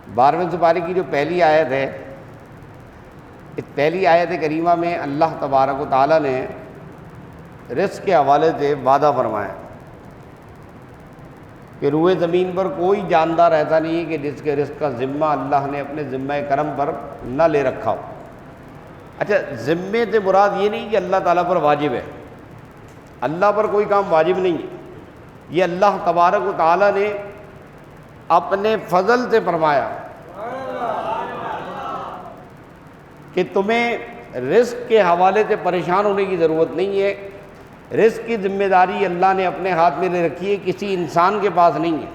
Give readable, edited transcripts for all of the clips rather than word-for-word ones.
12ویں سپارے کی جو پہلی آیت ہے، اس پہلی آیت کریمہ میں اللہ تبارک و تعالیٰ نے رزق کے حوالے سے وعدہ فرمایا کہ روئے زمین پر کوئی جاندار ایسا نہیں ہے کہ جس کے رزق کا ذمہ اللہ نے اپنے ذمہ کرم پر نہ لے رکھا ہو۔ اچھا، ذمے سے مراد یہ نہیں کہ اللہ تعالیٰ پر واجب ہے، اللہ پر کوئی کام واجب نہیں ہے، یہ اللہ تبارک و تعالیٰ نے اپنے فضل سے فرمایا کہ تمہیں رزق کے حوالے سے پریشان ہونے کی ضرورت نہیں ہے۔ رزق کی ذمہ داری اللہ نے اپنے ہاتھ میں لے رکھی ہے، کسی انسان کے پاس نہیں ہے۔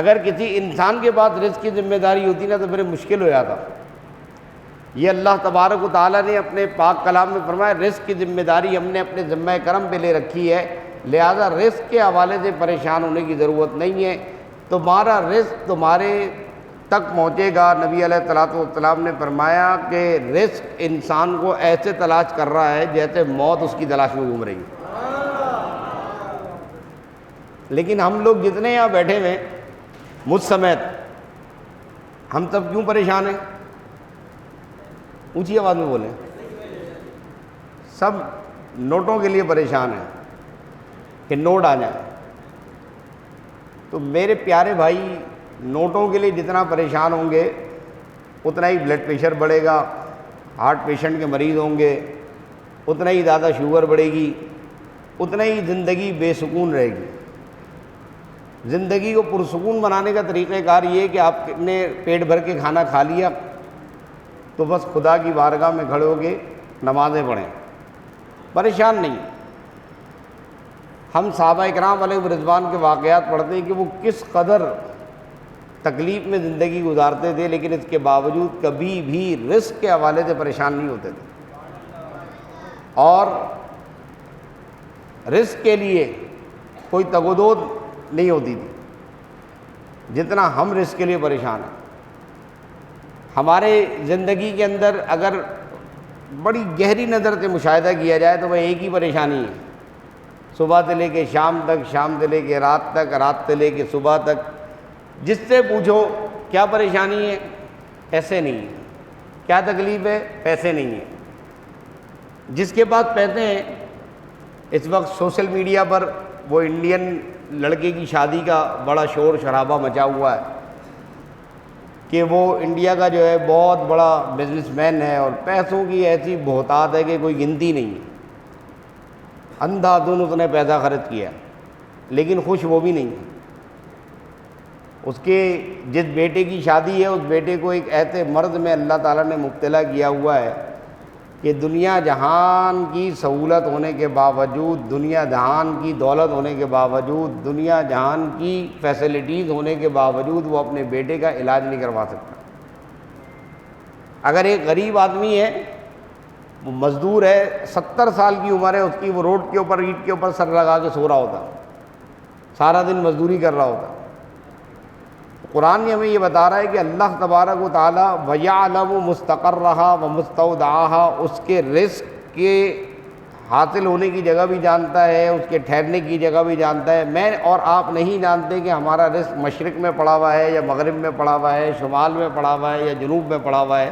اگر کسی انسان کے پاس رزق کی ذمہ داری ہوتی نا تو پھر مشکل ہو جاتا۔ یہ اللہ تبارک و تعالیٰ نے اپنے پاک کلام میں فرمایا رزق کی ذمہ داری ہم نے اپنے ذمہ کرم پہ لے رکھی ہے، لہذا رزق کے حوالے سے پریشان ہونے کی ضرورت نہیں ہے۔ تمہارا رزق تمہارے تک پہنچے گا۔ نبی علیہ الصلوۃ والسلام نے فرمایا کہ رزق انسان کو ایسے تلاش کر رہا ہے جیسے موت اس کی تلاش میں گھوم رہی ہے۔ لیکن ہم لوگ جتنے یہاں بیٹھے ہوئے مجھ سمیت، ہم سب کیوں پریشان ہیں؟ اونچی آواز میں بولیں۔ سب نوٹوں کے لیے پریشان ہیں کہ نوٹ آ جائیں۔ تو میرے پیارے بھائی، نوٹوں کے لیے جتنا پریشان ہوں گے اتنا ہی بلڈ پریشر بڑھے گا، ہارٹ پیشنٹ کے مریض ہوں گے، اتنا ہی زیادہ شوگر بڑھے گی، اتنا ہی زندگی بے سکون رہے گی۔ زندگی کو پرسکون بنانے کا طریقہ کار یہ ہے کہ آپ نے پیٹ بھر کے کھانا کھا لیا تو بس خدا کی بارگاہ میں کھڑے ہو کے نمازیں پڑھیں، پریشان نہیں۔ ہم صحابہ اکرام علیہ رضوان کے واقعات پڑھتے ہیں کہ وہ کس قدر تکلیف میں زندگی گزارتے تھے، لیکن اس کے باوجود کبھی بھی رزق کے حوالے سے پریشان نہیں ہوتے تھے، اور رزق کے لیے کوئی تگ و دو نہیں ہوتی تھی جتنا ہم رزق کے لیے پریشان ہیں۔ ہمارے زندگی کے اندر اگر بڑی گہری نظر سے مشاہدہ کیا جائے تو وہ ایک ہی پریشانی ہے، صبح سے لے کے شام تک، شام سے لے کے رات تک، رات سے لے کے صبح تک۔ جس سے پوچھو کیا پریشانی ہے، پیسے نہیں ہیں۔ کیا تکلیف ہے، پیسے نہیں ہیں۔ جس کے پاس پیسے ہیں، اس وقت سوشل میڈیا پر وہ انڈین لڑکے کی شادی کا بڑا شور شرابہ مچا ہوا ہے کہ وہ انڈیا کا جو ہے بہت بڑا بزنس مین ہے اور پیسوں کی ایسی بہتات ہے کہ کوئی گنتی نہیں ہے۔ اندھا دھن اس نے پیسہ خرچ کیا، لیکن خوش وہ بھی نہیں ہے۔ اس کے جس بیٹے کی شادی ہے، اس بیٹے کو ایک ایسے مرض میں اللہ تعالیٰ نے مبتلا کیا ہوا ہے کہ دنیا جہان کی سہولت ہونے کے باوجود، دنیا جہان کی دولت ہونے کے باوجود، دنیا جہان کی فیسلٹیز ہونے کے باوجود وہ اپنے بیٹے کا علاج نہیں کروا سکتا۔ اگر ایک غریب آدمی ہے، وہ مزدور ہے، 70 سال کی عمر ہے اس کی، وہ روڈ کے اوپر اینٹ کے اوپر سر لگا کے سو رہا ہوتا، سارا دن مزدوری کر رہا ہوتا۔ قرآن نے ہمیں یہ بتا رہا ہے کہ اللہ تبارک و تعالیٰ وَيَعْلَمُ مُسْتَقَرَّهَا وَمُسْتَوْدَعَهَا، اس کے رزق کے حاصل ہونے کی جگہ بھی جانتا ہے، اس کے ٹھہرنے کی جگہ بھی جانتا ہے۔ میں اور آپ نہیں جانتے کہ ہمارا رزق مشرق میں پڑا ہوا ہے یا مغرب میں پڑا ہوا ہے، شمال میں پڑا ہوا ہے یا جنوب میں پڑا ہوا ہے۔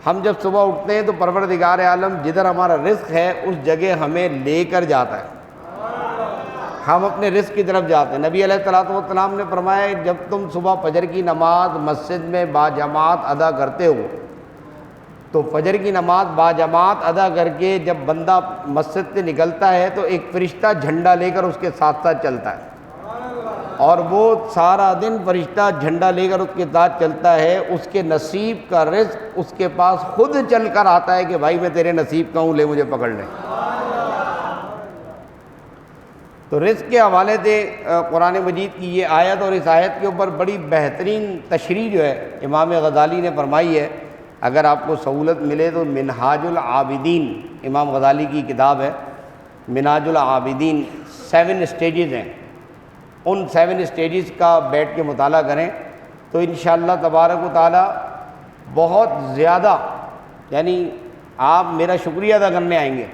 ہم جب صبح اٹھتے ہیں تو پروردگار عالم جدھر ہمارا رزق ہے اس جگہ ہمیں لے کر جاتا ہے، ہم اپنے رزق کی طرف جاتے ہیں۔ نبی علیہ الصلوۃ والسلام نے فرمایا جب تم صبح فجر کی نماز مسجد میں باجماعت ادا کرتے ہو تو فجر کی نماز باجماعت ادا کر کے جب بندہ مسجد سے نکلتا ہے تو ایک فرشتہ جھنڈا لے کر اس کے ساتھ ساتھ چلتا ہے، اور وہ سارا دن فرشتہ جھنڈا لے کر اس کے ساتھ چلتا ہے۔ اس کے نصیب کا رزق اس کے پاس خود چل کر آتا ہے کہ بھائی میں تیرے نصیب کا ہوں، لے مجھے پکڑ لے۔ تو رزق کے حوالے سے قرآن مجید کی یہ آیت اور اس آیت کے اوپر بڑی بہترین تشریح جو ہے امام غزالی نے فرمائی ہے۔ اگر آپ کو سہولت ملے تو منہاج العابدین، امام غزالی کی کتاب ہے منہاج العابدین، 7 سٹیجز ہیں، ان 7 سٹیجز کا بیٹھ کے مطالعہ کریں تو انشاءاللہ تبارک و تعالی بہت زیادہ، یعنی آپ میرا شکریہ ادا کرنے آئیں گے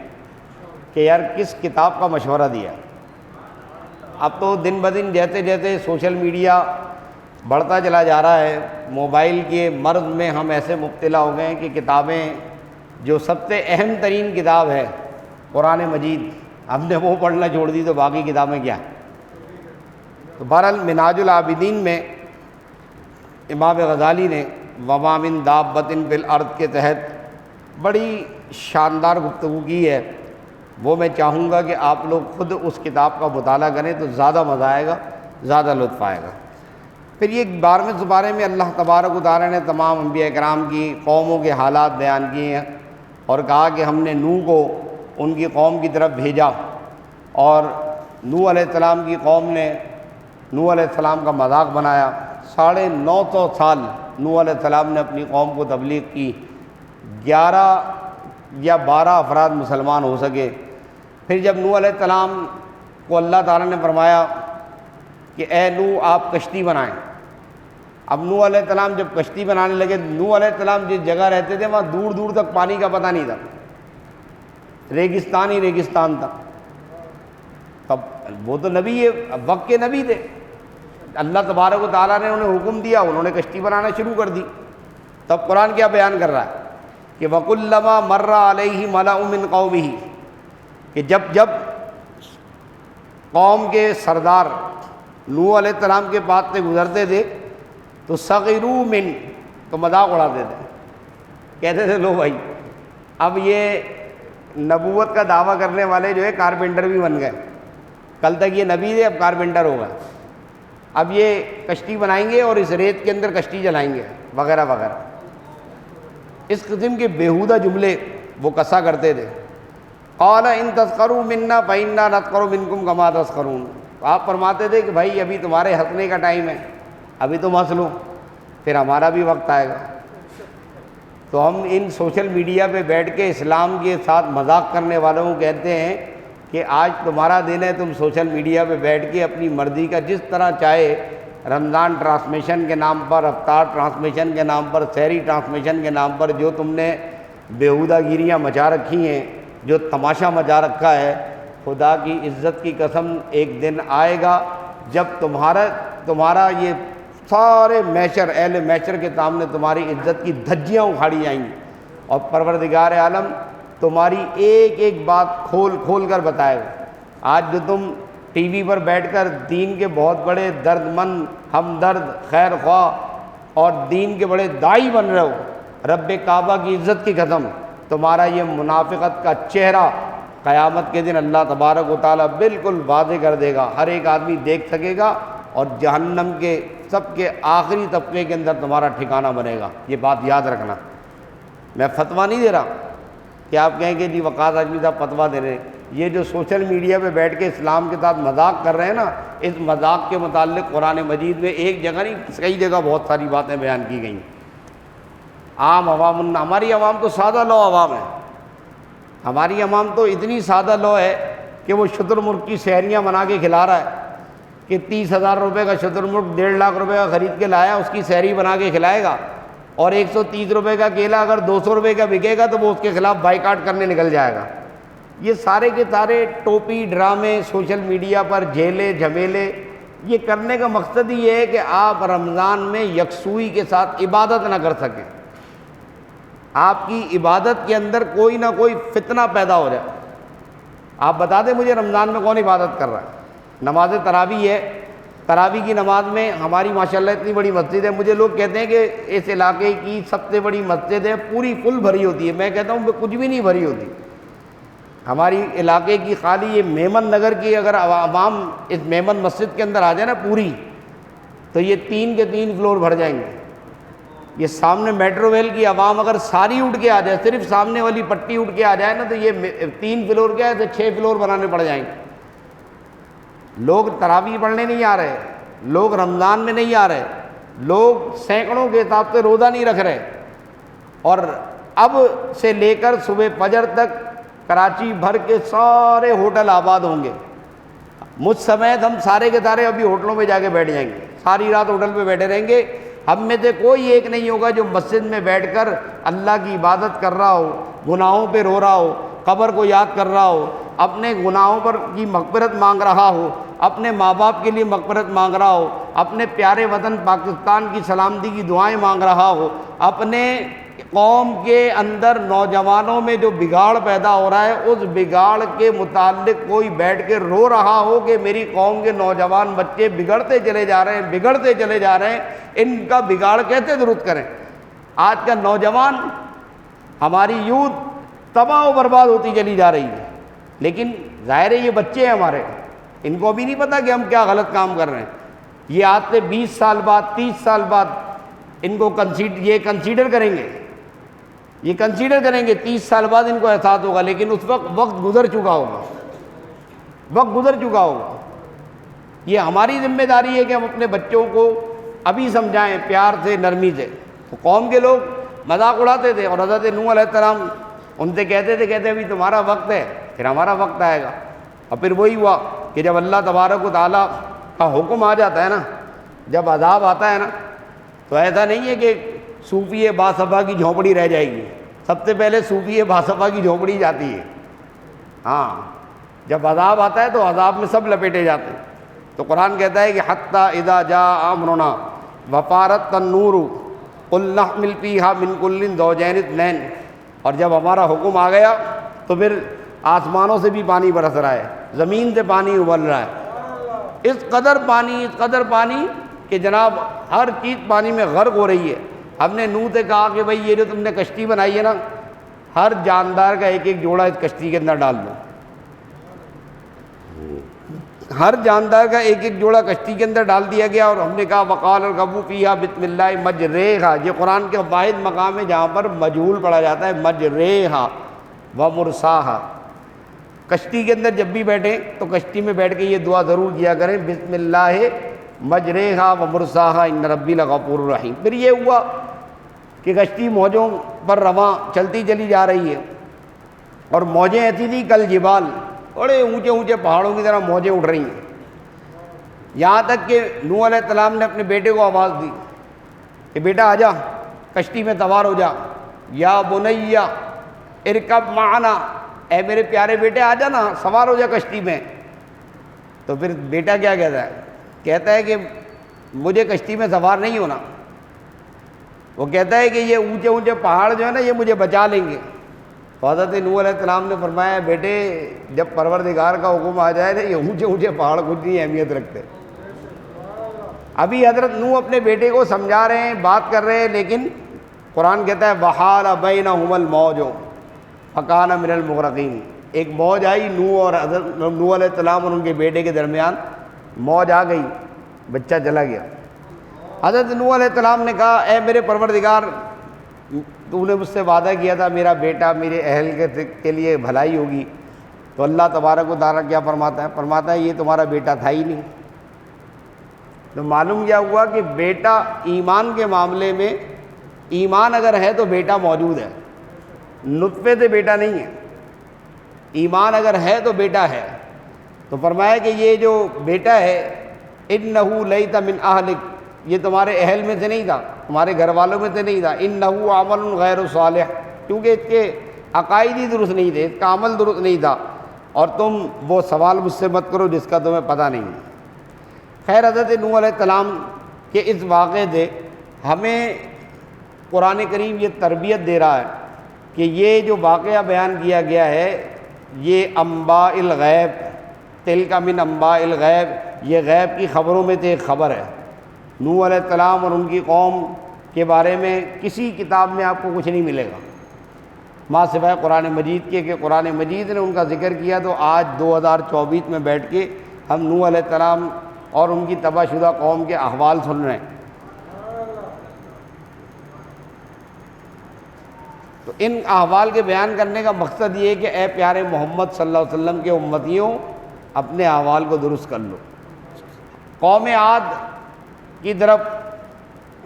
کہ یار کس کتاب کا مشورہ دیا۔ اب تو دن بدن جیسے جیسے سوشل میڈیا بڑھتا چلا جا رہا ہے۔ موبائل کے مرض میں ہم ایسے مبتلا ہو گئے ہیں کہ کتابیں، جو سب سے اہم ترین کتاب ہے قرآن مجید، ہم نے وہ پڑھنا چھوڑ دی تو باقی کتابیں کیا ہیں۔ تو بہرحال منہاج العابدین میں امام غزالی نے وما من دابۃ فی الارض کے تحت بڑی شاندار گفتگو کی ہے۔ وہ میں چاہوں گا کہ آپ لوگ خود اس کتاب کا مطالعہ کریں تو زیادہ مزہ آئے گا، زیادہ لطف آئے گا۔ پھر یہ 12ویں سپارے میں اللہ تبارک و تعالیٰ نے تمام انبیاء کرام کی قوموں کے حالات بیان کیے ہیں اور کہا کہ ہم نے نوح کو ان کی قوم کی طرف بھیجا، اور نوح علیہ السلام کی قوم نے نوح علیہ السلام کا مذاق بنایا۔ 950 سال نوح علیہ السلام نے اپنی قوم کو تبلیغ کی، 11 یا 12 افراد مسلمان ہو سکے۔ پھر جب نوح علیہ السلام کو اللہ تعالیٰ نے فرمایا کہ اے نوح آپ کشتی بنائیں، اب نوح علیہ السلام جب کشتی بنانے لگے، نوح علیہ السلام جس جگہ رہتے تھے وہاں دور دور تک پانی کا پتہ نہیں تھا، ریگستان ہی ریگستان تھا۔ تب وہ تو نبی وقت کے نبی تھے، اللہ تبارک و تعالیٰ نے انہیں حکم دیا، انہوں نے کشتی بنانا شروع کر دی۔ تب قرآن کیا بیان کر رہا ہے کہ وَكُلَّمَا مَرَّ عَلَيْهِ مَلَأٌ مِّن قَوْمِهِ، کہ جب قوم کے سردار نوح علیہ السلام کے پاس سے گزرتے تھے تو سخروا من، تو مذاق اڑاتے تھے، کہتے تھے لو بھائی اب یہ نبوت کا دعویٰ کرنے والے جو ہے کارپینٹر بھی بن گئے، کل تک یہ نبی تھے اب کارپینٹر ہو گئے، اب یہ کشتی بنائیں گے اور اس ریت کے اندر کشتی چلائیں گے وغیرہ وغیرہ۔ اس قسم کے بیہودہ جملے وہ کسا کرتے تھے۔ قال ان تسخروا منا فإنا نسخر منکم کما تسخرون، آپ فرماتے تھے کہ بھائی ابھی تمہارے ہنسنے کا ٹائم ہے، ابھی تم ہنس لو، پھر ہمارا بھی وقت آئے گا۔ تو ہم ان سوشل میڈیا پہ بیٹھ کے اسلام کے ساتھ مذاق کرنے والوں کو کہتے ہیں کہ آج تمہارا دن ہے، تم سوشل میڈیا پہ بیٹھ کے اپنی مرضی کا جس طرح چاہے، رمضان ٹرانسمیشن کے نام پر، افطار ٹرانسمیشن کے نام پر، سحری ٹرانسمیشن کے نام پر جو تم نے بیہودہ گیریاں مچا رکھی ہیں، جو تماشا مچا رکھا ہے، خدا کی عزت کی قسم ایک دن آئے گا جب تمہارا یہ سارے میشر، اہل میشر کے سامنے تمہاری عزت کی دھجیاں اکھاڑی جائیں گی، اور پروردگار عالم تمہاری ایک ایک بات کھول کھول کر بتائے گا۔ آج جو تم ٹی وی پر بیٹھ کر دین کے بہت بڑے درد مند، ہمدرد، خیر خواہ اور دین کے بڑے داعی بن رہے ہو، رب کعبہ کی عزت کی قسم تمہارا یہ منافقت کا چہرہ قیامت کے دن اللہ تبارک و تعالیٰ بالکل واضح کر دے گا، ہر ایک آدمی دیکھ سکے گا، اور جہنم کے سب کے آخری طبقے کے اندر تمہارا ٹھکانہ بنے گا۔ یہ بات یاد رکھنا، میں فتویٰ نہیں دے رہا کہ آپ کہیں کہ جی وقاص اعظمی صاحب فتویٰ دے رہے ہیں، یہ جو سوشل میڈیا پہ بیٹھ کے اسلام کے ساتھ مذاق کر رہے ہیں نا، اس مذاق کے متعلق قرآن مجید میں ایک جگہ نہیں کئی جگہ بہت ساری باتیں بیان کی گئیں۔ عام عوام، ہماری عوام تو سادہ لو عوام ہے، ہماری عوام تو اتنی سادہ لو ہے کہ وہ شتر مرغ کی سحریاں بنا کے کھلا رہا ہے کہ 30,000 روپے کا شتر مرغ 1.5 لاکھ روپے کا خرید کے لایا، اس کی سحری بنا کے کھلائے گا، اور 130 روپے کا کیلا اگر 200 روپے کا بکے گا تو وہ اس کے خلاف بائیکاٹ کرنے نکل جائے گا۔ یہ سارے کے سارے ٹوپی ڈرامے سوشل میڈیا پر جھیلے جھمیلے، یہ کرنے کا مقصد یہ ہے کہ آپ رمضان میں یکسوئی کے ساتھ عبادت نہ کر سکیں، آپ کی عبادت کے اندر کوئی نہ کوئی فتنہ پیدا ہو جائے۔ آپ بتا دیں مجھے رمضان میں کون عبادت کر رہا ہے؟ نماز تراویح ہے، تراویح کی نماز میں ہماری ماشاءاللہ اتنی بڑی مسجد ہے، مجھے لوگ کہتے ہیں کہ اس علاقے کی سب سے بڑی مسجد ہے، پوری فل بھری ہوتی ہے، میں کہتا ہوں کچھ بھی نہیں بھری ہوتی۔ ہماری علاقے کی خالی یہ میمن نگر کی اگر عوام اس میمن مسجد کے اندر آ جائے نا پوری، تو یہ 3 کے 3 فلور بھر جائیں گے۔ یہ سامنے میٹرو ویل کی عوام اگر ساری اٹھ کے آ جائے، صرف سامنے والی پٹی اٹھ کے آ جائے نا، تو یہ 3 فلور کیا ہے تو 6 فلور بنانے پڑ جائیں گے۔ لوگ تراویح پڑھنے نہیں آ رہے، لوگ رمضان میں نہیں آ رہے، لوگ سینکڑوں کے حساب سے روزہ نہیں رکھ رہے، اور اب سے لے کر صبح فجر تک کراچی بھر کے سارے ہوٹل آباد ہوں گے، مجھ سمیت ہم سارے کے سارے ابھی ہوٹلوں میں جا کے بیٹھ جائیں گے، ساری رات ہوٹل پہ بیٹھے رہیں گے۔ ہم میں سے کوئی ایک نہیں ہوگا جو مسجد میں بیٹھ کر اللہ کی عبادت کر رہا ہو، گناہوں پہ رو رہا ہو، قبر کو یاد کر رہا ہو، اپنے گناہوں پر کی مغفرت مانگ رہا ہو، اپنے ماں باپ کے لیے مغفرت مانگ رہا ہو، اپنے پیارے وطن پاکستان کی سلامتی کی دعائیں مانگ رہا ہو، اپنے قوم کے اندر نوجوانوں میں جو بگاڑ پیدا ہو رہا ہے اس بگاڑ کے متعلق کوئی بیٹھ کے رو رہا ہو کہ میری قوم کے نوجوان بچے بگڑتے چلے جا رہے ہیں، بگڑتے چلے جا رہے ہیں، ان کا بگاڑ کیسے درست کریں۔ آج کا نوجوان، ہماری یوتھ تباہ و برباد ہوتی چلی جا رہی ہے، لیکن ظاہر ہے یہ بچے ہیں ہمارے، ان کو بھی نہیں پتہ کہ ہم کیا غلط کام کر رہے ہیں۔ یہ آج سے 20 سال بعد 30 سال بعد ان کو کنسیڈر کریں گے، یہ کنسیڈر کریں گے، 30 سال بعد ان کو احساس ہوگا، لیکن اس وقت گزر چکا ہوگا، وقت گزر چکا ہوگا۔ یہ ہماری ذمہ داری ہے کہ ہم اپنے بچوں کو ابھی سمجھائیں پیار سے، نرمی سے۔ تو قوم کے لوگ مذاق اڑاتے تھے، اور حضرت نوح علیہ السلام ان سے کہتے تھے ابھی تمہارا وقت ہے، پھر ہمارا وقت آئے گا۔ اور پھر وہی ہوا کہ جب اللہ تبارک و تعالیٰ کا حکم آ جاتا ہے نا، جب عذاب آتا ہے نا، تو ایسا نہیں ہے کہ صوفی باصفا کی جھونپڑی رہ جائے گی، سب سے پہلے صوفی باصفا کی جھونپڑی جاتی ہے۔ ہاں، جب عذاب آتا ہے تو عذاب میں سب لپیٹے جاتے ہیں۔ تو قرآن کہتا ہے کہ حتیٰ اذا جاء امرنا وفارت النور قل نحمل فیہا من کل زوجین اثنین، اور جب ہمارا حکم آ گیا تو پھر آسمانوں سے بھی پانی برس رہا ہے، زمین سے پانی ابل رہا ہے، اس قدر پانی کہ جناب ہر چیز پانی میں غرق ہو رہی ہے۔ ہم نے نوح سے کہا کہ بھائی یہ جو تم نے کشتی بنائی ہے نا، ہر جاندار کا ایک ایک جوڑا اس کشتی کے اندر ڈال دو، ہر جاندار کا ایک ایک جوڑا کشتی کے اندر ڈال دیا گیا۔ اور ہم نے کہا وقال ارکبوا فیہا بسم اللہ مجریہا، یہ قرآن کے واحد مقام ہے جہاں پر مجہول پڑھا جاتا ہے، مجریہا ومرساہا۔ کشتی کے اندر جب بھی بیٹھیں تو کشتی میں بیٹھ کے یہ دعا ضرور کیا کریں، بسم اللہ مجریہا ومرساہا ان ربی لغفور رحیم۔ پھر یہ ہوا کہ کشتی موجوں پر رواں چلتی چلی جا رہی ہے، اور موجیں ایسی تھیں کل جبال، بڑے اونچے اونچے پہاڑوں کی طرح موجیں اٹھ رہی ہیں، یہاں تک کہ نوح علیہ السلام نے اپنے بیٹے کو آواز دی کہ بیٹا آ جا، کشتی میں سوار ہو جا، یا بنی ارکب معنا، اے میرے پیارے بیٹے آ جا نا، سوار ہو جا کشتی میں۔ تو پھر بیٹا کیا کہتا ہے کہ مجھے کشتی میں سوار نہیں ہونا، وہ کہتا ہے کہ یہ اونچے اونچے پہاڑ جو ہے نا یہ مجھے بچا لیں گے۔ تو حضرت نوح علیہ السلام نے فرمایا بیٹے جب پروردگار کا حکم آ جائے نا یہ اونچے اونچے پہاڑ کچھ نہیں اہمیت رکھتے۔ ابھی حضرت نوح اپنے بیٹے کو سمجھا رہے ہیں، بات کر رہے ہیں، لیکن قرآن کہتا ہے وحال بینہما الموج فکان من المغرقین، ایک موج آئی نوح اور حضرت نوح علیہ السلام اور ان کے بیٹے کے درمیان، موج آ گئی، بچہ چلا گیا۔ حضرت نوح علیہ السلام نے کہا اے میرے پروردگار، تو نے مجھ سے وعدہ کیا تھا میرا بیٹا میرے اہل کے لیے بھلائی ہوگی۔ تو اللہ تبارک و تعالیٰ کیا فرماتا ہے یہ تمہارا بیٹا تھا ہی نہیں۔ تو معلوم کیا ہوا کہ بیٹا ایمان کے معاملے میں، ایمان اگر ہے تو بیٹا موجود ہے، نطفے سے بیٹا نہیں ہے، ایمان اگر ہے تو بیٹا ہے۔ تو فرمایا کہ یہ جو بیٹا ہے انہ لیس من اہلک، یہ تمہارے اہل میں سے نہیں تھا، تمہارے گھر والوں میں سے نہیں تھا، انہ عمل غیر صالح، کیونکہ اس کے عقائد ہی درست نہیں تھے، اس کا عمل درست نہیں تھا، اور تم وہ سوال مجھ سے مت کرو جس کا تمہیں پتہ نہیں ہے۔ خیر، حضرت نوح علیہ السلام کے اس واقعے سے ہمیں قرآن کریم یہ تربیت دے رہا ہے کہ یہ جو واقعہ بیان کیا گیا ہے یہ انباء الغیب، تلک من انباء الغیب، یہ غیب کی خبروں میں سے ایک خبر ہے۔ نوح علیہ السلام اور ان کی قوم کے بارے میں کسی کتاب میں آپ کو کچھ نہیں ملے گا ماں سوائے قرآن مجید کے، کہ قرآن مجید نے ان کا ذکر کیا۔ تو آج 2024 میں بیٹھ کے ہم نوح علیہ السلام اور ان کی تباہ شدہ قوم کے احوال سن رہے ہیں۔ تو ان احوال کے بیان کرنے کا مقصد یہ ہے کہ اے پیارے محمد صلی اللہ علیہ وسلم کے امتیوں، اپنے احوال کو درست کر لو۔ قوم عاد کی طرف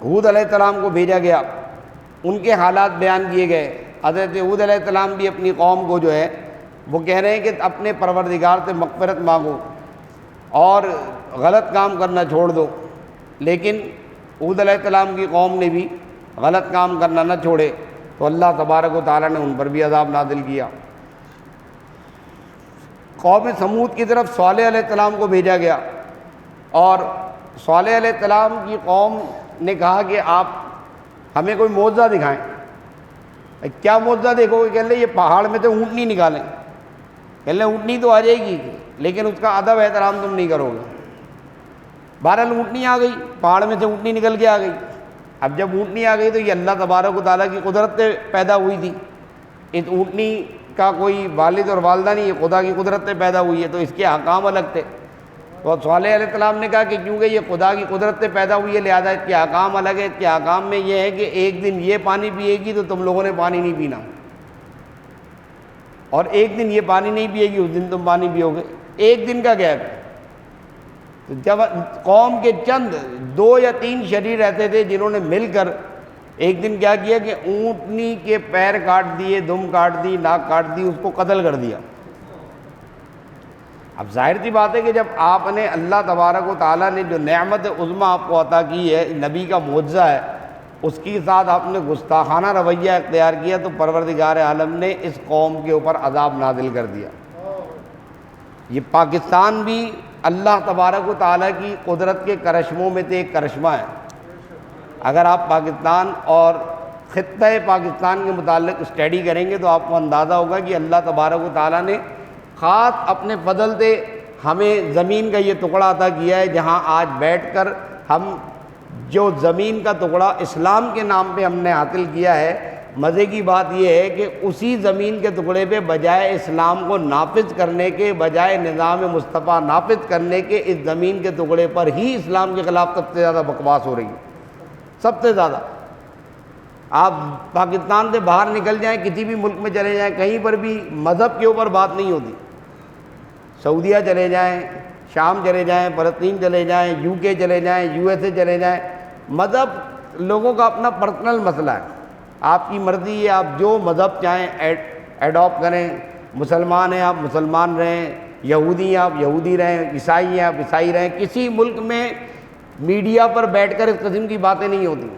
ہود علیہ السلام کو بھیجا گیا، ان کے حالات بیان کیے گئے۔ حضرت ہود علیہ السلام بھی اپنی قوم کو جو ہے وہ کہہ رہے ہیں کہ اپنے پروردگار سے مغفرت مانگو اور غلط کام کرنا چھوڑ دو، لیکن ہود علیہ السلام کی قوم نے بھی غلط کام کرنا نہ چھوڑے، تو اللہ تبارک و تعالیٰ نے ان پر بھی عذاب نازل کیا۔ قوم سمود کی طرف صالح علیہ السلام کو بھیجا گیا، اور صالح علیہ السلام کی قوم نے کہا کہ آپ ہمیں کوئی معجزہ دکھائیں۔ کیا معجزہ دیکھو گے؟ کہہ لیں یہ پہاڑ میں تو اونٹنی نکالیں۔ کہہ لیں اونٹنی تو آ جائے گی لیکن اس کا ادب احترام تم نہیں کرو گے۔ بہرحال اونٹنی آ گئی، پہاڑ میں سے اونٹنی نکل کے آ گئی۔ اب جب اونٹنی آ گئی تو یہ اللہ تبارک و تعالیٰ کی قدرت سے پیدا ہوئی تھی، اس اونٹنی کا کوئی والد اور والدہ نہیں، یہ خدا کی قدرت سے پیدا ہوئی ہے، تو اس کے احکام الگ تھے۔ تو صالح علیہ السلام نے کہا کہ کیونکہ یہ خدا کی قدرت سے پیدا ہوئی ہے لہٰذا اس کے احکام الگ ہے۔ اس کے احکام میں یہ ہے کہ ایک دن یہ پانی پیے گی تو تم لوگوں نے پانی نہیں پینا، اور ایک دن یہ پانی نہیں پیے گی اس دن تم پانی پیو گے، ایک دن کا گیپ ہے۔ تو جب قوم کے چند 2 یا 3 شریر رہتے تھے جنہوں نے مل کر ایک دن کیا کیا کہ اونٹنی کے پیر کاٹ دیے، دم کاٹ دی، ناک کاٹ دی، اس کو قتل کر دیا۔ اب ظاہر سی بات ہے کہ جب آپ نے اللہ تبارک و تعالیٰ نے جو نعمت عظمیٰ آپ کو عطا کی ہے، نبی کا معجزہ ہے، اس کے ساتھ آپ نے گستاخانہ رویہ اختیار کیا تو پروردگار عالم نے اس قوم کے اوپر عذاب نازل کر دیا۔ یہ پاکستان بھی اللہ تبارک و تعالیٰ کی قدرت کے کرشموں میں سے ایک کرشمہ ہے۔ اگر آپ پاکستان اور خطہ پاکستان کے متعلق اسٹڈی کریں گے تو آپ کو اندازہ ہوگا کہ اللہ تبارک و تعالیٰ نے خاص اپنے فضل سے ہمیں زمین کا یہ ٹکڑا عطا کیا ہے جہاں آج بیٹھ کر ہم جو زمین کا ٹکڑا اسلام کے نام پہ ہم نے حاصل کیا ہے، مزے کی بات یہ ہے کہ اسی زمین کے ٹکڑے پہ بجائے اسلام کو نافذ کرنے کے، بجائے نظام مصطفیٰ نافذ کرنے کے، اس زمین کے ٹکڑے پر ہی اسلام کے خلاف سب سے زیادہ بکواس ہو رہی ہے، سب سے زیادہ۔ آپ پاکستان سے باہر نکل جائیں، کسی بھی ملک میں چلے جائیں، کہیں پر بھی مذہب کے اوپر بات نہیں ہوتی۔ سعودیہ چلے جائیں، شام چلے جائیں، فلسطین چلے جائیں، UK چلے جائیں، USA چلے جائیں، مذہب لوگوں کا اپنا پرسنل مسئلہ ہے، آپ کی مرضی ہے، آپ جو مذہب چاہیں ایڈاپٹ کریں۔ مسلمان ہیں آپ مسلمان رہیں، یہودی ہیں آپ یہودی رہیں، عیسائی ہیں آپ عیسائی رہیں۔ کسی ملک میں میڈیا پر بیٹھ کر اس قسم کی باتیں نہیں ہوتی۔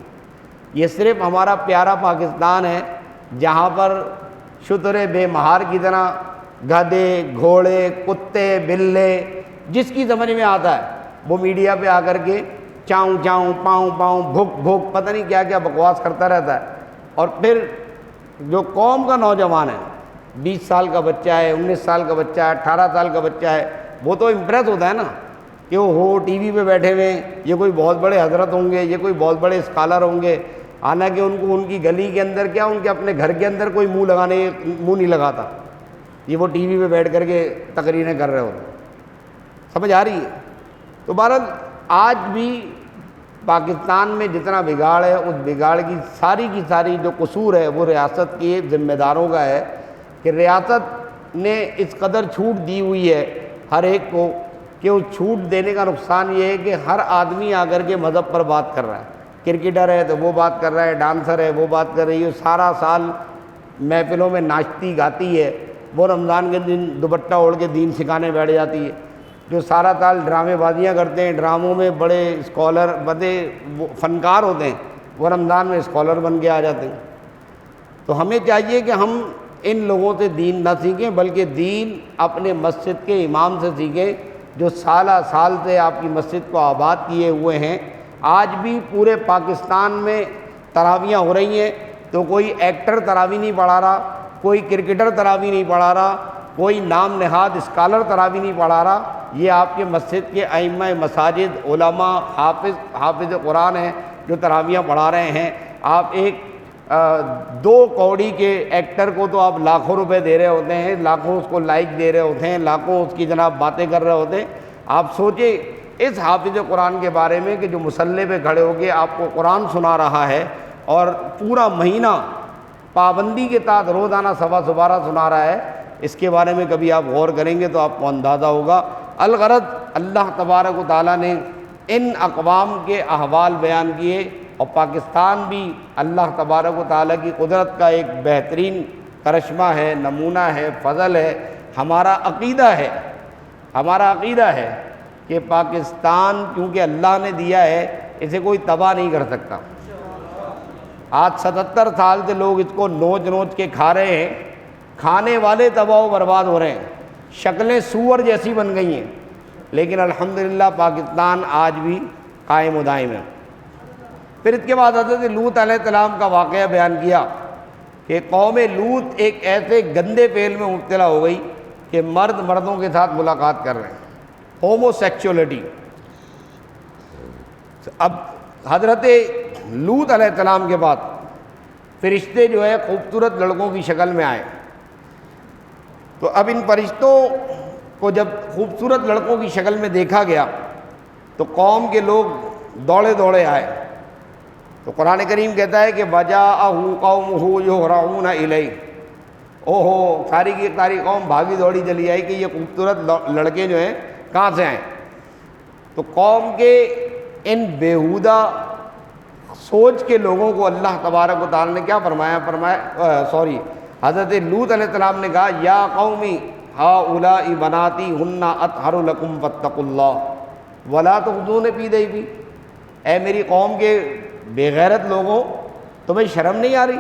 یہ صرف ہمارا پیارا پاکستان ہے جہاں پر شتر بے مہار کی طرح گدھے، گھوڑے، کتے، بلے، جس کی سمجھ میں آتا ہے وہ میڈیا پہ آ کر کے چاؤں چاؤں، پاؤں پاؤں، بھوک بھوک، پتہ نہیں کیا کیا بکواس کرتا رہتا ہے۔ اور پھر جو قوم کا نوجوان ہے، 20 سال کا بچہ ہے، 19 سال کا بچہ ہے، 18 سال کا بچہ ہے، وہ تو امپریس ہوتا ہے نا کہ وہ ہو ٹی وی پہ بیٹھے ہوئے، یہ کوئی بہت بڑے حضرت ہوں گے، یہ کوئی بہت بڑے اسکالر ہوں گے، حالانکہ ان کو ان کی گلی کے اندر کیا، ان کے اپنے گھر کے اندر کوئی منہ نہیں لگاتا، یہ وہ ٹی وی پہ بیٹھ کر کے تقریریں کر رہے ہوتے ہیں۔ سمجھ آ رہی ہے؟ تو بہرحال آج بھی پاکستان میں جتنا بگاڑ ہے، اس بگاڑ کی ساری جو قصور ہے وہ ریاست کے ذمہ داروں کا ہے کہ ریاست نے اس قدر چھوٹ دی ہوئی ہے ہر ایک کو کہ اس چھوٹ دینے کا نقصان یہ ہے کہ ہر آدمی آ کر کے مذہب پر بات کر رہا ہے۔ کرکٹر ہے تو وہ بات کر رہا ہے، ڈانسر ہے وہ بات کر رہی ہے، سارا سال محفلوں میں ناچتی گاتی ہے، وہ رمضان کے دن دوپٹہ اوڑھ کے دین سکھانے بیٹھ جاتی ہے۔ جو سارا سال ڈرامے بازیاں کرتے ہیں، ڈراموں میں بڑے اسکالر بڑے فنکار ہوتے ہیں، وہ رمضان میں اسکالر بن کے آ جاتے ہیں۔ تو ہمیں چاہیے کہ ہم ان لوگوں سے دین نہ سیکھیں بلکہ دین اپنے مسجد کے امام سے سیکھیں جو سالہ سال سے آپ کی مسجد کو آباد کیے ہوئے ہیں۔ آج بھی پورے پاکستان میں تراویحیں ہو رہی ہیں تو کوئی ایکٹر تراویح نہیں پڑھا رہا، کوئی کرکٹر تراویح نہیں پڑھا رہا، کوئی نام نہاد اسکالر تراویح نہیں پڑھا رہا، یہ آپ کے مسجد کے ائمہ مساجد، علماء، حافظ قرآن ہیں جو تراویحیں پڑھا رہے ہیں۔ آپ ایک 2 کوڑی کے ایکٹر کو تو آپ لاکھوں روپے دے رہے ہوتے ہیں، لاکھوں اس کو لائک دے رہے ہوتے ہیں، لاکھوں اس کی جناب باتیں کر رہے ہوتے ہیں۔ آپ سوچیں اس حافظ قرآن کے بارے میں کہ جو مصلی پہ کھڑے ہو کے آپ کو قرآن سنا رہا ہے اور پورا مہینہ پابندی کے تحت روزانہ سوا سبارہ سنا رہا ہے، اس کے بارے میں کبھی آپ غور کریں گے تو آپ کو اندازہ ہوگا۔ الغرض اللہ تبارک و تعالیٰ نے ان اقوام کے احوال بیان کیے، اور پاکستان بھی اللہ تبارک و تعالیٰ کی قدرت کا ایک بہترین کرشمہ ہے، نمونہ ہے، فضل ہے۔ ہمارا عقیدہ ہے کہ پاکستان کیونکہ اللہ نے دیا ہے اسے کوئی تباہ نہیں کر سکتا۔ آج 77 سال سے لوگ اس کو نوچ کے کھا رہے ہیں، کھانے والے تباہ و برباد ہو رہے ہیں۔ شکلیں سور جیسی بن گئی ہیں، لیکن الحمدللہ پاکستان آج بھی قائم و دائم ہے۔ پھر اس کے بعد حضرت لوط علیہ السلام کا واقعہ بیان کیا کہ قوم لوط ایک ایسے گندے فعل میں مبتلا ہو گئی کہ مرد مردوں کے ساتھ ملاقات کر رہے ہیں، ہومو سیکچولیٹی۔ اب حضرت لوط علیہ السلام کے بعد فرشتے جو ہے خوبصورت لڑکوں کی شکل میں آئے، تو اب ان فرشتوں کو جب خوبصورت لڑکوں کی شکل میں دیکھا گیا تو قوم کے لوگ دوڑے دوڑے آئے۔ تو قرآن کریم کہتا ہے کہ وَجَاءَهُ قَوْمُهُ يُهْرَعُونَ إِلَيْهِ، اوہو ساری کی ساری قوم بھاگی دوڑی چلی آئی کہ یہ خوبصورت لڑکے جو ہیں کہاں سے آئیں۔ تو قوم کے ان بیہودہ سوچ کے لوگوں کو اللہ تبارک و تعالیٰ نے کیا فرمایا، حضرت لوط علیہ السلام نے کہا یا قومی ہؤلاء بناتی ہن اطہر لکم فاتقوا اللہ ولا تخزون فی ضیفی، اے میری قوم کے بے غیرت لوگوں تمہیں شرم نہیں آ رہی؟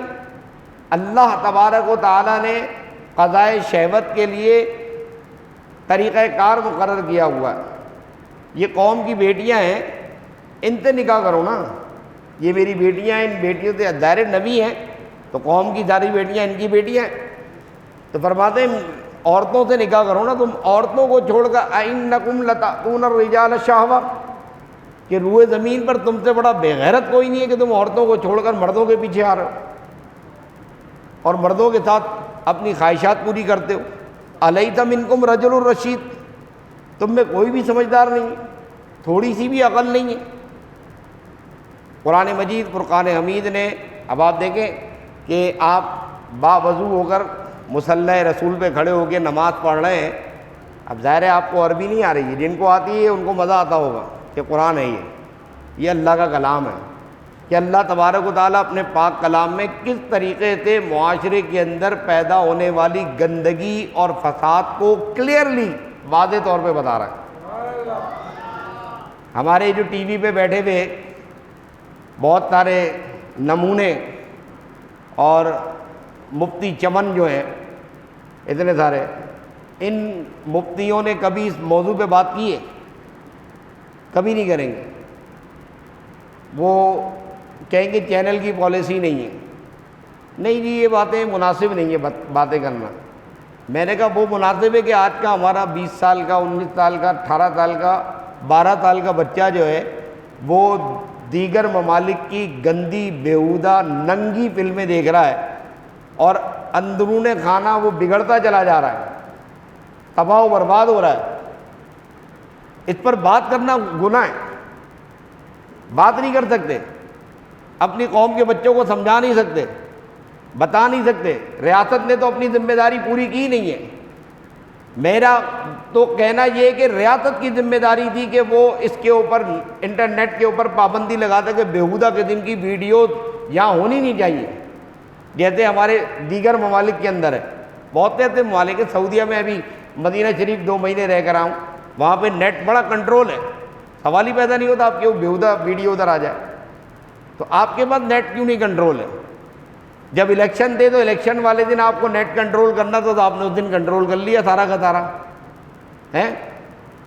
اللہ تبارک و تعالیٰ نے قضائے شہوت کے لیے طریقہ کار مقرر کیا ہوا ہے۔ یہ قوم کی بیٹیاں ہیں، ان سے نکاح کرو نا، یہ میری بیٹیاں ہیں، ان بیٹیوں سے ظاہر نبی ہیں تو قوم کی ساری بیٹیاں ان کی بیٹیاں ہیں، تو فرماتے ہیں عورتوں سے نکاح کرو نا، تم عورتوں کو چھوڑ کر اَإِنَّكُمْ لَتَأْتُونَ الرِّجَالَ شَهْوَةً، کہ روئے زمین پر تم سے بڑا بے غیرت کوئی نہیں ہے کہ تم عورتوں کو چھوڑ کر مردوں کے پیچھے آ رہے ہو اور مردوں کے ساتھ اپنی خواہشات پوری کرتے ہو۔ أَلَيْسَ مِنكُمْ رَجُلٌ رَشِيدٌ، تم میں کوئی بھی سمجھدار نہیں ہے، تھوڑی سی بھی عقل نہیں ہے۔ قرآن مجید فرقان حمید نے، اب آپ دیکھیں کہ آپ باوضو ہو کر مصلی رسول پہ کھڑے ہو کے نماز پڑھ رہے ہیں، اب ظاہر ہے آپ کو عربی نہیں آ رہی ہے، جن کو آتی ہے ان کو مزہ آتا ہوگا کہ قرآن ہے یہ اللہ کا کلام ہے، کہ اللہ تبارک و تعالیٰ اپنے پاک کلام میں کس طریقے سے معاشرے کے اندر پیدا ہونے والی گندگی اور فساد کو کلیئرلی واضح طور پہ بتا رہا ہے۔ ہمارے جو ٹی وی پہ بیٹھے ہوئے بہت سارے نمونے اور مفتی چمن جو ہیں اتنے سارے، ان مفتیوں نے کبھی اس موضوع پہ بات کی ہے؟ کبھی نہیں کریں گے۔ وہ کہیں گے چینل کی پالیسی نہیں ہے، نہیں جی یہ باتیں مناسب نہیں ہے باتیں کرنا۔ میں نے کہا وہ مناسب ہے کہ آج کا ہمارا 20 سال کا 19 سال کا 18 سال کا 12 سال کا بچہ جو ہے وہ دیگر ممالک کی گندی بیہودہ ننگی فلمیں دیکھ رہا ہے اور اندرون خانہ وہ بگڑتا چلا جا رہا ہے، تباہ و برباد ہو رہا ہے۔ اس پر بات کرنا گناہ ہے، بات نہیں کر سکتے، اپنی قوم کے بچوں کو سمجھا نہیں سکتے، بتا نہیں سکتے۔ ریاست نے تو اپنی ذمہ داری پوری کی نہیں ہے۔ میرا تو کہنا یہ کہ ریاست کی ذمہ داری تھی کہ وہ اس کے اوپر انٹرنیٹ کے اوپر پابندی لگاتا کہ بیہودہ قسم کی ویڈیوز یہاں ہونی نہیں چاہیے، جیسے ہمارے دیگر ممالک کے اندر ہے۔ بہت سے ایسے ممالک ہیں، سعودیہ میں ابھی مدینہ شریف 2 مہینے رہ کر آؤں، وہاں پہ نیٹ بڑا کنٹرول ہے، سوال ہی پیدا نہیں ہوتا آپ کے وہ بیہودہ ویڈیو ادھر آ جائے۔ تو آپ کے پاس نیٹ کیوں نہیں کنٹرول ہے؟ جب الیکشن تھے تو الیکشن والے دن آپ کو نیٹ کنٹرول کرنا تھا تو آپ نے اس دن کنٹرول کر لیا سارا کا سارا ہے۔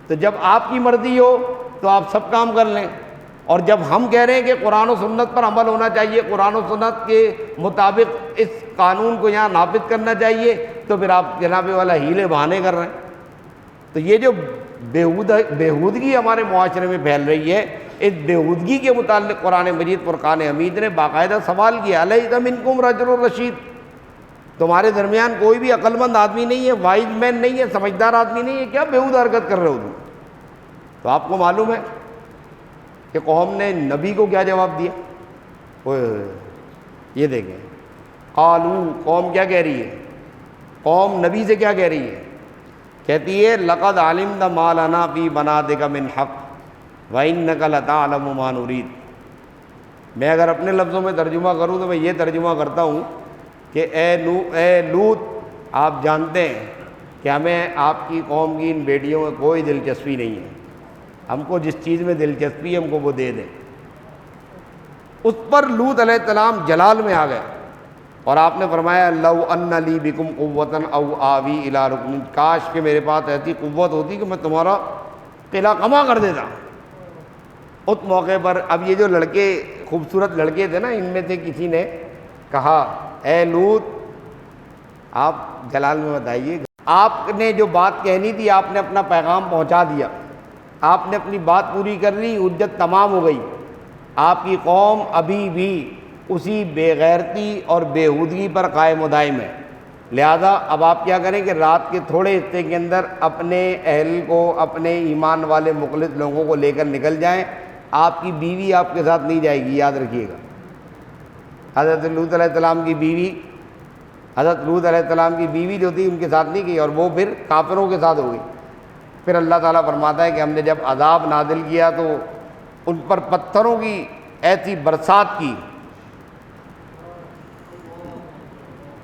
تو جب آپ کی مرضی ہو تو آپ سب کام کر لیں، اور جب ہم کہہ رہے ہیں کہ قرآن و سنت پر عمل ہونا چاہیے، قرآن و سنت کے مطابق اس قانون کو یہاں نافذ کرنا چاہیے، تو پھر آپ جناب والا ہیلے بہانے کر رہے ہیں۔ تو یہ جو بیہودگی ہمارے معاشرے میں پھیل رہی ہے، اس بیہودگی کے متعلق قرآن مجید فرقان حمید نے باقاعدہ سوال کیا، الیس منکم رجل رشید، تمہارے درمیان کوئی بھی عقل مند آدمی نہیں ہے، وائز مین نہیں ہے، سمجھدار آدمی نہیں ہے، کیا بیہودہ حرکت کر رہے ہو تم؟ تو آپ کو معلوم ہے کہ قوم نے نبی کو کیا جواب دیا؟ یہ دیکھیں، قالو، قوم کیا کہہ رہی ہے؟ قوم نبی سے کیا کہہ رہی ہے؟ کہتی ہے لقد علمت ما لنا فی بناتک من حق وانک لتعلم ما نرید۔ میں اگر اپنے لفظوں میں ترجمہ کروں تو میں یہ ترجمہ کرتا ہوں کہ اے لوط، آپ جانتے ہیں کہ ہمیں آپ کی قوم کی ان بیٹیوں میں کوئی دلچسپی نہیں ہے، ہم کو جس چیز میں دلچسپی ہے ہم کو وہ دے دیں۔ اس پر لوط علیہ السلام جلال میں آ گئے اور آپ نے فرمایا لو ان لی بکم قوۃ او آوی الی رکن، کاش کہ میرے پاس ایسی قوت ہوتی کہ میں تمہارا قلعہ کما کر دیتا۔ اس موقع پر اب یہ جو لڑکے خوبصورت لڑکے تھے نا، ان میں سے کسی نے کہا اے لوط آپ جلال میں بتائیے، آپ نے جو بات کہنی تھی آپ نے اپنا پیغام پہنچا دیا، آپ نے اپنی بات پوری کر لی، حجت تمام ہو گئی، آپ کی قوم ابھی بھی اسی بے غیرتی اور بےہودگی پر قائم و دائم ہے، لہذا اب آپ کیا کریں کہ رات کے تھوڑے حصے کے اندر اپنے اہل کو، اپنے ایمان والے مخلص لوگوں کو لے کر نکل جائیں، آپ کی بیوی آپ کے ساتھ نہیں جائے گی، یاد رکھیے گا۔ حضرت لوط علیہ السلام کی بیوی، حضرت لوط علیہ السلام کی بیوی جو تھی ان کے ساتھ نہیں گئی، اور وہ پھر کافروں کے ساتھ ہو گئی۔ پھر اللہ تعالیٰ فرماتا ہے کہ ہم نے جب عذاب نازل کیا تو ان پر پتھروں کی ایسی برسات کی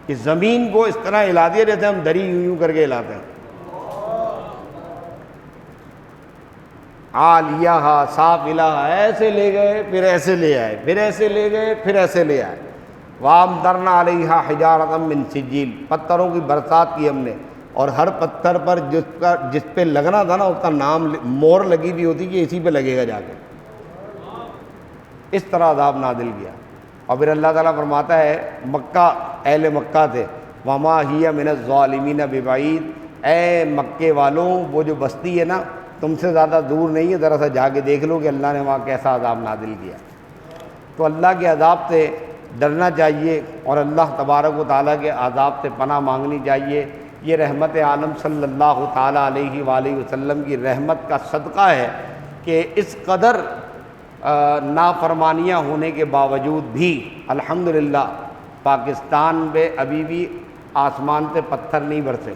کہ زمین کو اس طرح ہلا دیا جیسے ہم دری یوں یوں کر کے ہلاتے ہیں۔ عالیہا سافلہا، ایسے لے گئے پھر ایسے لے آئے، پھر ایسے لے گئے پھر ایسے لے آئے۔ وَأَمْطَرْنَا عَلَيْهَا حِجَارَةً مِّن سِجِّيلٍ، پتھروں کی برسات کی ہم نے، اور ہر پتھر پر جس پہ لگنا تھا نا اس کا نام مور لگی ہوئی ہوتی کہ اسی پہ لگے گا جا کے، اس طرح عذاب نازل کیا۔ اور پھر اللہ تعالیٰ فرماتا ہے مکہ، اہل مکہ تھے، وَمَا هِيَ مِنَ الظَّالِمِينَ بِبَعِيدٍ، اے مکے والوں وہ جو بستی ہے نا تم سے زیادہ دور نہیں ہے، ذرا سا جا کے دیکھ لو کہ اللہ نے وہاں کیسا عذاب نازل کیا۔ تو اللہ کے عذاب سے ڈرنا چاہیے اور اللہ تبارک و تعالیٰ کے عذاب سے پناہ مانگنی چاہیے۔ یہ رحمت عالم صلی اللہ تعالیٰ علیہ وآلہ وسلم کی رحمت کا صدقہ ہے کہ اس قدر نافرمانیاں ہونے کے باوجود بھی الحمدللہ پاکستان میں ابھی بھی آسمان سے پتھر نہیں برسے۔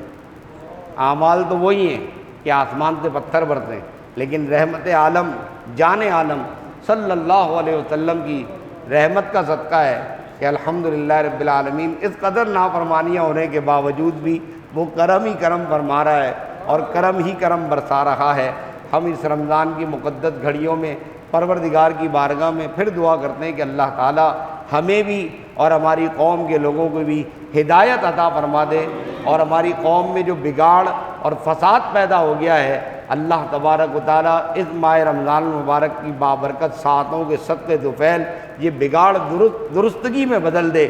اعمال تو وہی ہیں کہ آسمان سے پتھر برسے ہیں، لیکن رحمت عالم، جان عالم صلی اللہ علیہ وسلم کی رحمت کا صدقہ ہے کہ الحمدللہ رب العالمین اس قدر نافرمانیاں ہونے کے باوجود بھی وہ کرم ہی کرم فرما رہا ہے اور کرم ہی کرم برسا رہا ہے۔ ہم اس رمضان کی مقدس گھڑیوں میں پروردگار کی بارگاہ میں پھر دعا کرتے ہیں کہ اللہ تعالیٰ ہمیں بھی اور ہماری قوم کے لوگوں کو بھی ہدایت عطا فرما دے، اور ہماری قوم میں جو بگاڑ اور فساد پیدا ہو گیا ہے اللہ تبارک و تعالیٰ اس ماہ رمضان المبارک کی بابرکت ساعتوں کے صدقے طفیل یہ بگاڑ درستگی میں بدل دے،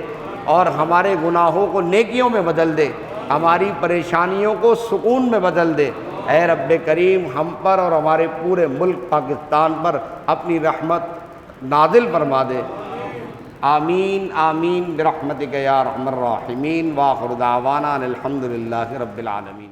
اور ہمارے گناہوں کو نیکیوں میں بدل دے، ہماری پریشانیوں کو سکون میں بدل دے۔ اے رب کریم ہم پر اور ہمارے پورے ملک پاکستان پر اپنی رحمت نازل فرما دے۔ آمین آمین برحمتک یا ارحم الراحمین، وآخر دعوانا ان الحمد للہ رب العالمین۔